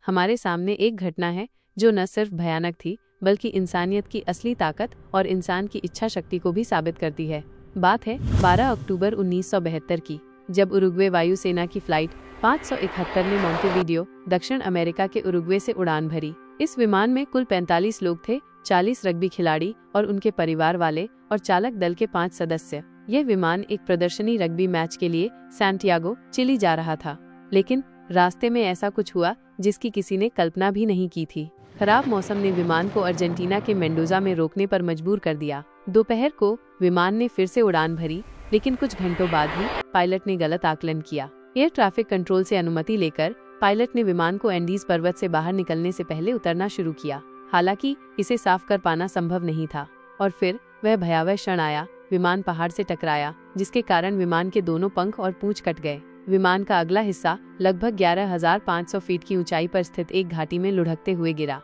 हमारे सामने एक घटना है जो न सिर्फ भयानक थी बल्कि इंसानियत की असली ताकत और इंसान की इच्छा शक्ति को भी साबित करती है। बात है 12 अक्टूबर 1972 की, जब उरुग्वे वायुसेना की फ्लाइट 571 ने मोंटेवीडियो, दक्षिण अमेरिका के उरुग्वे से उड़ान भरी। इस विमान में कुल 45 लोग थे, 40 रग्बी खिलाड़ी और उनके परिवार वाले और चालक दल के 5 सदस्य। यह विमान एक प्रदर्शनी रग्बी मैच के लिए सैंटियागो, चिली जा रहा था, लेकिन रास्ते में ऐसा कुछ हुआ जिसकी किसी ने कल्पना भी नहीं की थी। खराब मौसम ने विमान को अर्जेंटीना के मेंडोजा में रोकने पर मजबूर कर दिया। दोपहर को विमान ने फिर से उड़ान भरी, लेकिन कुछ घंटों बाद ही पायलट ने गलत आकलन किया। एयर ट्रैफिक कंट्रोल से अनुमति लेकर पायलट ने विमान को एंडीज पर्वत से बाहर निकलने से पहले उतरना शुरू किया। हालांकि इसे साफ कर पाना संभव नहीं था और फिर वह भयावह क्षण आया। विमान पहाड़ से टकराया, जिसके कारण विमान के दोनों पंख और पूंछ कट गए। विमान का अगला हिस्सा लगभग 11,500 फीट की ऊंचाई पर स्थित एक घाटी में लुढ़कते हुए गिरा।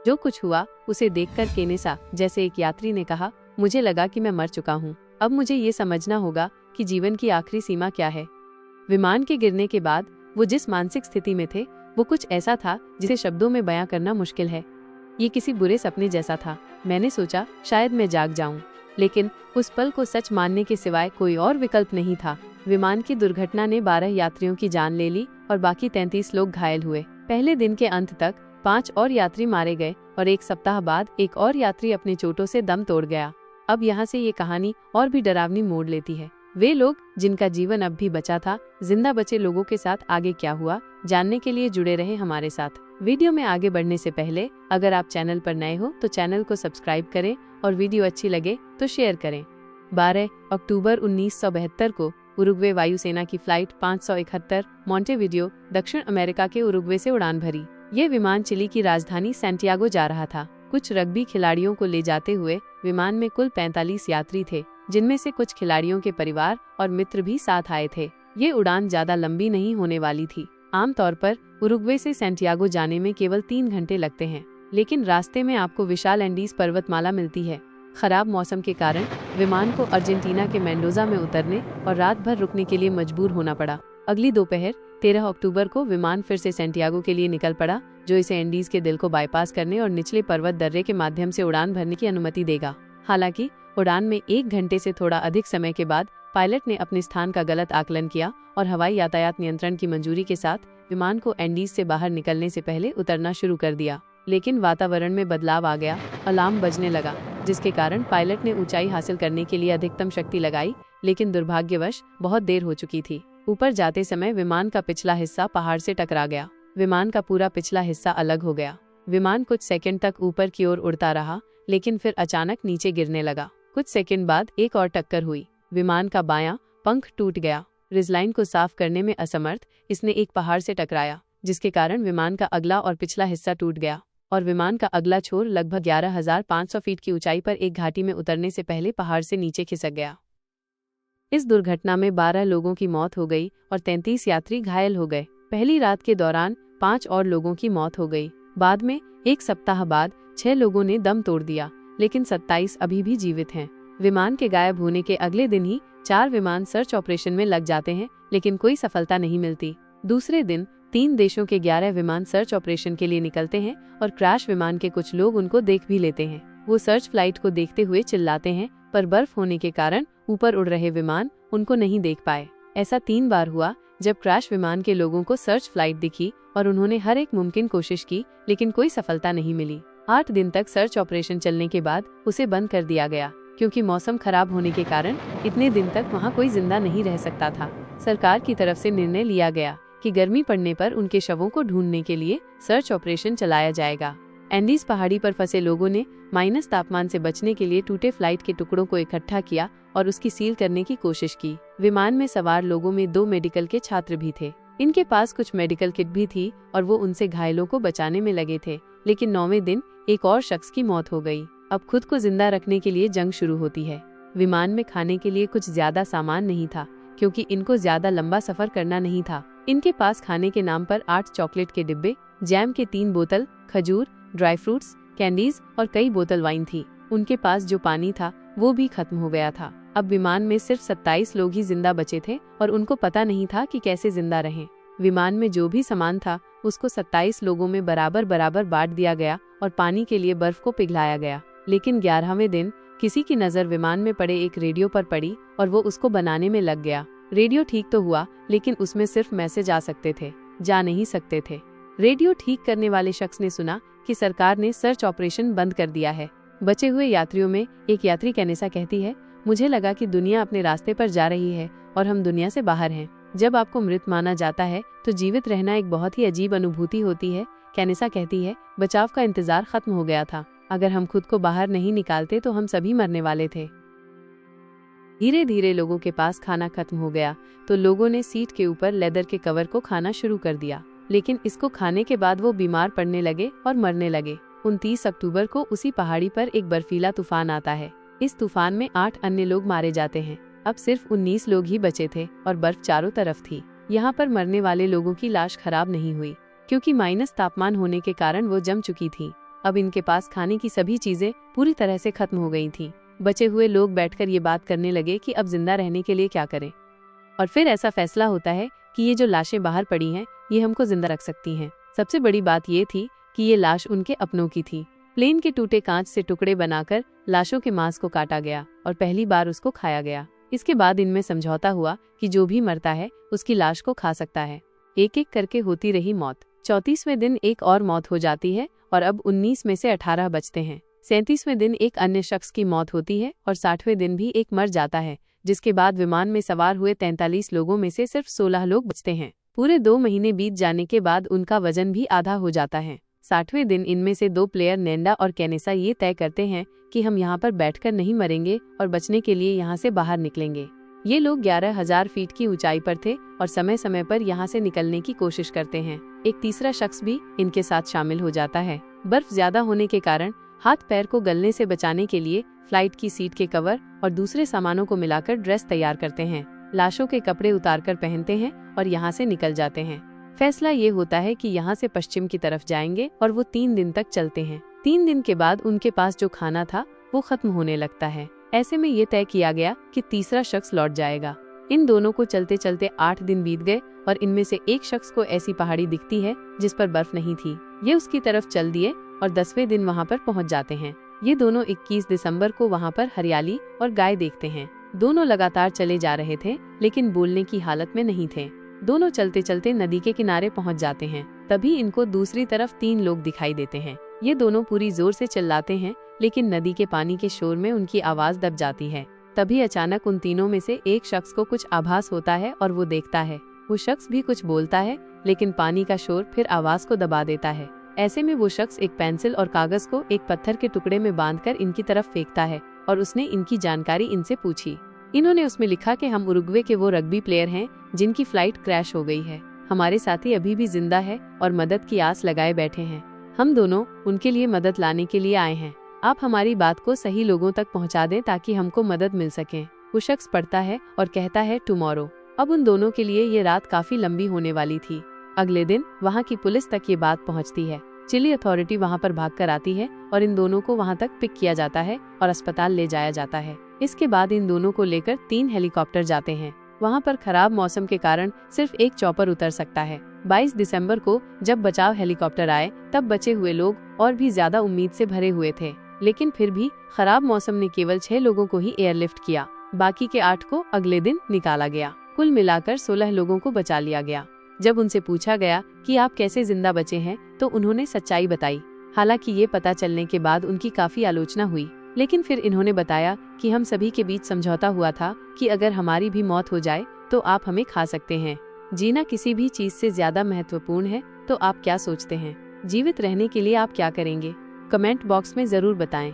जो कुछ हुआ उसे देखकर केनेसा जैसे एक यात्री ने कहा, मुझे लगा कि मैं मर चुका हूँ। अब मुझे ये समझना होगा कि जीवन की आखिरी सीमा क्या है। विमान के गिरने के बाद वो जिस मानसिक स्थिति में थे वो कुछ ऐसा था जिसे शब्दों में बयां करना मुश्किल है। ये किसी बुरे सपने जैसा था। मैंने सोचा शायद मैं जाग जाऊं, लेकिन उस पल को सच मानने के सिवाय कोई और विकल्प नहीं था। विमान की दुर्घटना ने 12 यात्रियों की जान ले ली और बाकी 33 लोग घायल हुए। पहले दिन के अंत तक 5 और यात्री मारे गए और एक सप्ताह बाद एक और यात्री अपने चोटों से दम तोड़ गया। अब यहाँ से ये कहानी और भी डरावनी मोड़ लेती है। वे लोग जिनका जीवन अब भी बचा था, जिंदा बचे लोगों के साथ आगे क्या हुआ, जानने के लिए जुड़े रहे हमारे साथ। वीडियो में आगे बढ़ने से पहले अगर आप चैनल पर नए हो तो चैनल को सब्सक्राइब करें और वीडियो अच्छी लगे तो शेयर करें। 12 अक्टूबर 1972 को उरुग्वे वायुसेना की फ्लाइट 571 मोंटेवीडियो, दक्षिण अमेरिका के उरुग्वे से उड़ान भरी। ये विमान चिली की राजधानी सैंटियागो जा रहा था। कुछ रग्बी खिलाड़ियों को ले जाते हुए विमान में कुल 45 यात्री थे, जिनमें से कुछ खिलाड़ियों के परिवार और मित्र भी साथ आए थे। ये उड़ान ज्यादा लंबी नहीं होने वाली थी। आमतौर पर उरुग्वे से सैंटियागो जाने में केवल 3 घंटे लगते हैं, लेकिन रास्ते में आपको विशाल एंडीज पर्वतमाला मिलती है। खराब मौसम के कारण विमान को अर्जेंटीना के मेंडोजा में उतरने और रात भर रुकने के लिए मजबूर होना पड़ा। अगली दोपहर 13 अक्टूबर को विमान फिर से सैंटियागो के लिए निकल पड़ा, जो इसे एंडीज के दिल को बाईपास करने और निचले पर्वत दर्रे के माध्यम से उड़ान भरने की अनुमति देगा। हालांकि उड़ान में 1 घंटे से थोड़ा अधिक समय के बाद पायलट ने अपने स्थान का गलत आकलन किया और हवाई यातायात नियंत्रण की मंजूरी के साथ विमान को एंडीज से बाहर निकलने से पहले उतरना शुरू कर दिया। लेकिन वातावरण में बदलाव आ गया, अलार्म बजने लगा, जिसके कारण पायलट ने ऊंचाई हासिल करने के लिए अधिकतम शक्ति लगाई, लेकिन दुर्भाग्यवश बहुत देर हो चुकी थी। ऊपर जाते समय विमान का पिछला हिस्सा पहाड़ से टकरा गया। विमान का पूरा पिछला हिस्सा अलग हो गया। विमान कुछ सेकंड तक ऊपर की ओर उड़ता रहा, लेकिन फिर अचानक नीचे गिरने लगा। कुछ सेकंड बाद एक और टक्कर हुई। विमान का बायां पंख टूट गया। रिजलाइन को साफ करने में असमर्थ इसने एक पहाड़ से टकराया, जिसके कारण विमान का अगला और पिछला हिस्सा टूट गया और विमान का अगला छोर लगभग 11,500 फीट की ऊंचाई पर एक घाटी में उतरने से पहले पहाड़ से नीचे खिसक गया। इस दुर्घटना में 12 लोगों की मौत हो गई और 33 यात्री घायल हो गए। पहली रात के दौरान 5 और लोगों की मौत हो गई। बाद में एक सप्ताह बाद 6 लोगों ने दम तोड़ दिया, लेकिन 27 अभी भी जीवित हैं। विमान के गायब होने के अगले दिन ही 4 विमान सर्च ऑपरेशन में लग जाते हैं, लेकिन कोई सफलता नहीं मिलती। दूसरे दिन 3 देशों के 11 विमान सर्च ऑपरेशन के लिए निकलते हैं और क्रैश विमान के कुछ लोग उनको देख भी लेते हैं। वो सर्च फ्लाइट को देखते हुए चिल्लाते हैं, पर बर्फ होने के कारण ऊपर उड़ रहे विमान उनको नहीं देख पाए। ऐसा 3 बार हुआ जब क्रैश विमान के लोगों को सर्च फ्लाइट दिखी और उन्होंने हर एक मुमकिन कोशिश की, लेकिन कोई सफलता नहीं मिली। 8 दिन तक सर्च ऑपरेशन चलने के बाद उसे बंद कर दिया गया, क्योंकि मौसम खराब होने के कारण इतने दिन तक वहाँ कोई जिंदा नहीं रह सकता था। सरकार की तरफ से निर्णय लिया गया कि गर्मी पड़ने पर उनके शवों को ढूंढने के लिए सर्च ऑपरेशन चलाया जाएगा। एंडीज पहाड़ी पर फंसे लोगों ने माइनस तापमान से बचने के लिए टूटे फ्लाइट के टुकड़ों को इकट्ठा किया और उसकी सील करने की कोशिश की। विमान में सवार लोगों में 2 मेडिकल के छात्र भी थे। इनके पास कुछ मेडिकल किट भी थी और वो उनसे घायलों को बचाने में लगे थे। लेकिन 9वें दिन एक और शख्स की मौत हो गई। अब खुद को जिंदा रखने के लिए जंग शुरू होती है। विमान में खाने के लिए कुछ ज्यादा सामान नहीं था, क्योंकि इनको ज्यादा लंबा सफर करना नहीं था। इनके पास खाने के नाम पर 8 चॉकलेट के डिब्बे, जैम के 3 बोतल, खजूर, ड्राई फ्रूट्स, कैंडीज और कई बोतल वाइन थी। उनके पास जो पानी था वो भी खत्म हो गया था। अब विमान में सिर्फ 27 लोग ही जिंदा बचे थे और उनको पता नहीं था कि कैसे जिंदा रहें। विमान में जो भी सामान था उसको 27 लोगों में बराबर बराबर बांट दिया गया और पानी के लिए बर्फ को पिघलाया गया। लेकिन 11वें दिन किसी की नज़र विमान में पड़े एक रेडियो पर पड़ी और वो उसको बनाने में लग गया। रेडियो ठीक तो हुआ, लेकिन उसमें सिर्फ मैसेज आ सकते थे, जा नहीं सकते थे। रेडियो ठीक करने वाले शख्स ने सुना कि सरकार ने सर्च ऑपरेशन बंद कर दिया है। बचे हुए यात्रियों में एक यात्री कैनेसा कहती है, मुझे लगा कि दुनिया अपने रास्ते पर जा रही है और हम दुनिया से बाहर हैं। जब आपको मृत माना जाता है तो जीवित रहना एक बहुत ही अजीब अनुभूति होती है। कैनेसा कहती है, बचाव का इंतजार खत्म हो गया था। अगर हम खुद को बाहर नहीं निकालते तो हम सभी मरने वाले थे। धीरे धीरे लोगों के पास खाना खत्म हो गया तो लोगों ने सीट के ऊपर लेदर के कवर को खाना शुरू कर दिया, लेकिन इसको खाने के बाद वो बीमार पड़ने लगे और मरने लगे। 29 अक्टूबर को उसी पहाड़ी पर एक बर्फीला तूफान आता है। इस तूफान में 8 अन्य लोग मारे जाते हैं। अब सिर्फ 19 लोग ही बचे थे और बर्फ चारों तरफ थी। यहाँ पर मरने वाले लोगों की लाश खराब नहीं हुई क्योंकि माइनस तापमान होने के कारण वो जम चुकी थी। अब इनके पास खाने की सभी चीजें पूरी तरह से खत्म हो गई थी। बचे हुए लोग बैठकर ये बात करने लगे कि अब जिंदा रहने के लिए क्या करें। और फिर ऐसा फैसला होता है कि ये जो लाशें बाहर पड़ी हैं ये हमको जिंदा रख सकती हैं। सबसे बड़ी बात ये थी कि ये लाश उनके अपनों की थी। प्लेन के टूटे कांच से टुकड़े बनाकर लाशों के मांस को काटा गया और पहली बार उसको खाया गया। इसके बाद इनमें समझौता हुआ कि जो भी मरता है उसकी लाश को खा सकता है। एक एक करके होती रही मौत। 34वें दिन एक और मौत हो जाती है और अब 19 में से 18 बचते हैं। 37वें दिन एक अन्य शख्स की मौत होती है और 60वें दिन भी एक मर जाता है, जिसके बाद विमान में सवार हुए 43 लोगों में से सिर्फ 16 लोग बचते हैं। पूरे 2 महीने बीत जाने के बाद उनका वजन भी आधा हो जाता है। 60वें दिन इनमें से 2 प्लेयर नेंडा और कैनेसा ये तय करते हैं कि हम यहाँ पर बैठकर नहीं मरेंगे और बचने के लिए यहाँ से बाहर निकलेंगे। ये लोग 11,000 फीट की ऊंचाई पर थे और समय समय पर यहाँ से निकलने की कोशिश करते हैं। एक तीसरा शख्स भी इनके साथ शामिल हो जाता है। बर्फ ज्यादा होने के कारण हाथ पैर को गलने से बचाने के लिए फ्लाइट की सीट के कवर और दूसरे सामानों को मिलाकर ड्रेस तैयार करते हैं। लाशों के कपड़े उतारकर पहनते हैं और यहाँ से निकल जाते हैं। फैसला ये होता है कि यहाँ से पश्चिम की तरफ जाएंगे और वो 3 दिन तक चलते हैं। 3 दिन के बाद उनके पास जो खाना था वो खत्म होने लगता है। ऐसे में ये तय किया गया कि तीसरा शख्स लौट जाएगा। इन दोनों को चलते चलते 8 दिन बीत गए और इनमें से एक शख्स को ऐसी पहाड़ी दिखती है जिस पर बर्फ नहीं थी। ये उसकी तरफ चल दिए और 10वें दिन वहाँ पर पहुँच जाते हैं। ये दोनों 21 दिसंबर को वहाँ पर हरियाली और गाय देखते हैं। दोनों लगातार चले जा रहे थे लेकिन बोलने की हालत में नहीं थे। दोनों चलते चलते नदी के किनारे पहुँच जाते हैं। तभी इनको दूसरी तरफ 3 लोग दिखाई देते हैं। ये दोनों पूरी जोर से चिल्लाते हैं लेकिन नदी के पानी के शोर में उनकी आवाज दब जाती है। तभी अचानक उन तीनों में से एक शख्स को कुछ आभास होता है और वो देखता है। वो शख्स भी कुछ बोलता है लेकिन पानी का शोर फिर आवाज को दबा देता है। ऐसे में वो शख्स एक पेंसिल और कागज को एक पत्थर के टुकड़े में बांधकर इनकी तरफ फेंकता है और उसने इनकी जानकारी इनसे पूछी। इन्होंने उसमें लिखा कि हम उरुग्वे के वो रग्बी प्लेयर हैं जिनकी फ्लाइट क्रैश हो गई है। हमारे साथी अभी भी जिंदा है और मदद की आस लगाए बैठे हैं। हम दोनों उनके लिए मदद लाने के लिए आए हैं। आप हमारी बात को सही लोगों तक पहुंचा दें ताकि हमको मदद मिल सके। वो शख्स पढ़ता है और कहता है टुमारो। अब उन दोनों के लिए ये रात काफी लंबी होने वाली थी। अगले दिन वहाँ की पुलिस तक ये बात पहुँचती है। चिली अथॉरिटी वहाँ पर भागकर आती है और इन दोनों को वहाँ तक पिक किया जाता है और अस्पताल ले जाया जाता है। इसके बाद इन दोनों को लेकर 3 हेलीकॉप्टर जाते हैं। वहाँ पर खराब मौसम के कारण सिर्फ एक चॉपर उतर सकता है। 22 दिसंबर को जब बचाव हेलीकॉप्टर आए तब बचे हुए लोग और भी ज्यादा उम्मीद से भरे हुए थे, लेकिन फिर भी खराब मौसम ने केवल 6 लोगों को ही एयरलिफ्ट किया। बाकी के 8 को अगले दिन निकाला गया। कुल मिलाकर 16 लोगों को बचा लिया गया। जब उनसे पूछा गया कि आप कैसे जिंदा बचे हैं तो उन्होंने सच्चाई बताई। हालांकि ये पता चलने के बाद उनकी काफी आलोचना हुई, लेकिन फिर इन्होंने बताया कि हम सभी के बीच समझौता हुआ था कि अगर हमारी भी मौत हो जाए तो आप हमें खा सकते हैं। जीना किसी भी चीज से ज्यादा महत्वपूर्ण है, तो आप क्या सोचते हैं? जीवित रहने के लिए आप क्या करेंगे? कमेंट बॉक्स में जरूर बताएं।